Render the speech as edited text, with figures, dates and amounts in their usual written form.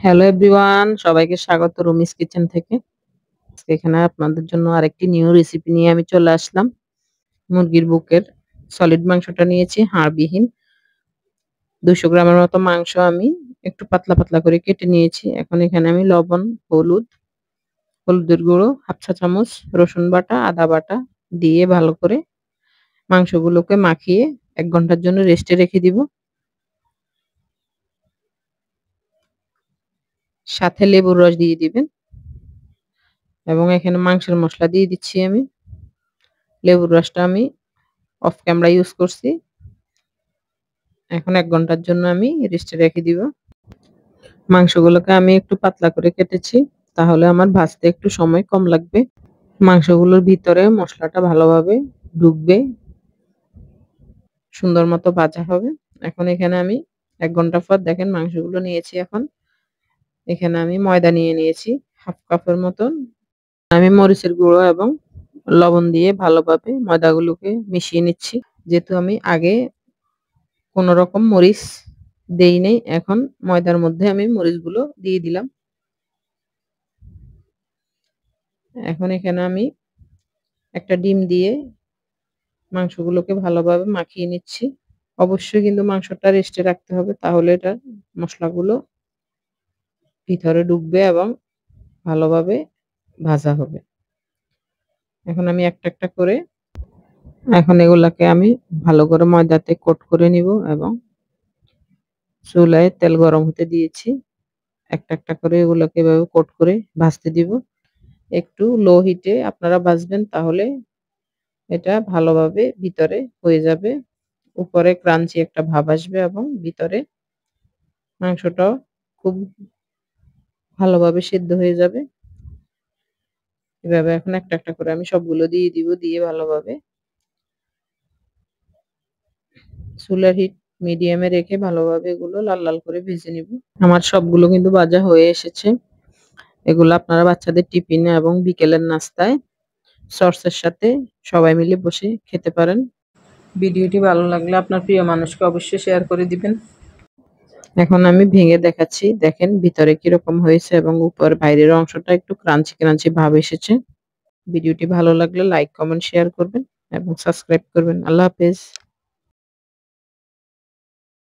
Hello everyone, সবাইকে স্বাগত রুমিস kitchen থেকে। আজকে এখানে আপনাদের জন্য আরেকটি নিউ রেসিপি নিয়ে আমি চলে আসলাম। মুরগির বুকের সলিড মাংসটা নিয়েছি, হাড়বিহীন। 200 গ্রামের মতো মাংস আমি একটু পাতলা পাতলা করে কেটে নিয়েছি। এখন এখানে আমি লবণ, হলুদের গুঁড়ো হাফ চা চামচ, রসুন বাটা, আদা বাটা দিয়ে ভালো করে মাংসগুলোকে মাখিয়ে 1 ঘন্টার জন্য রেস্টে রেখে দিব। সাথে লেবুর রস দিয়ে দিবেন এবং এখানে মাংসের মশলা দিয়ে দিচ্ছি আমি। লেবুর রসটা আমি অফ ক্যামেরা ইউজ করছি। এখন 1 ঘন্টার জন্য আমি রেস্টে রেখে দিব। মাংসগুলোকে আমি একটু পাতলা করে কেটেছি, তাহলে আমার ভাজতে একটু সময় কম লাগবে। মাংসগুলোর ভিতরে মশলাটা ভালোভাবে ঢুকবে, সুন্দর মতো ভাজা হবে। এখন এখানে আমি 1 ঘন্টা পর দেখেন মাংসগুলো নিয়েছি। এখন এখানে আমি ময়দা নিয়ে নিয়েছি হাফ কাপের মতন। আমি মরিচের গুঁড়ো এবং লবণ দিয়ে ভালোভাবে ময়দাগুলোকে মিশিয়ে নিচ্ছি। যেহেতু আমি আগে কোনো রকম মরিচ দেই নাই, এখন ময়দার মধ্যে আমি মরিচগুলো দিয়ে দিলাম। এখন এখানে আমি একটা ডিম দিয়ে মাংসগুলোকে ভালোভাবে মাখিয়ে নিচ্ছি। অবশ্যই কিন্তু মাংসটা রেস্টে রাখতে হবে, তাহলে এটা মশলাগুলো ভিতরে ঢুকবে এবং ভালোভাবে ভাজা হবে। এখন আমি একটা একটা করে এখন এগুলাকে আমি ভালো করে ময়দাতে কোট করে নিব এবং চুলায় তেল গরম হতে দিয়েছি। একটা একটা করে এগুলোকে এভাবে কোট করে ভাজতে দিব। একটু লো হিটে আপনারা ভাজবেন, তাহলে এটা ভালোভাবে ভিতরে হয়ে যাবে। উপরে ক্রাঞ্চি একটা ভাব আসবে এবং ভিতরে মাংসটাও খুব ভালোভাবে সিদ্ধ হয়ে যাবে। এভাবে এখন একটা একটা করে আমি সবগুলো দিয়ে দিব, দিয়ে ভালোভাবে চুলার হিট মিডিয়ামে রেখে ভালোভাবে এগুলো লাল লাল করে ভেজে নিব। আমার সবগুলো কিন্তু ভাজা হয়ে এসেছে। এগুলো আপনারা বাচ্চাদের টিফিনে এবং বিকেলের নাস্তায় সসের সাথে সবাই মিলে বসে খেতে পারেন। ভিডিওটি ভালো লাগলে আপনার প্রিয় মানুষকে অবশ্যই শেয়ার করে দিবেন। এখন আমি ভেঙে দেখাচ্ছি, দেখেন ভিতরে কিরকম হয়েছে এবং উপর বাইরের অংশটা একটু ক্রাঞ্চি ক্রাঞ্চি ভাব এসেছে। ভিডিওটি ভালো লাগলে লাইক, কমেন্ট, শেয়ার করবেন এবং সাবস্ক্রাইব করবেন। আল্লাহ হাফেজ।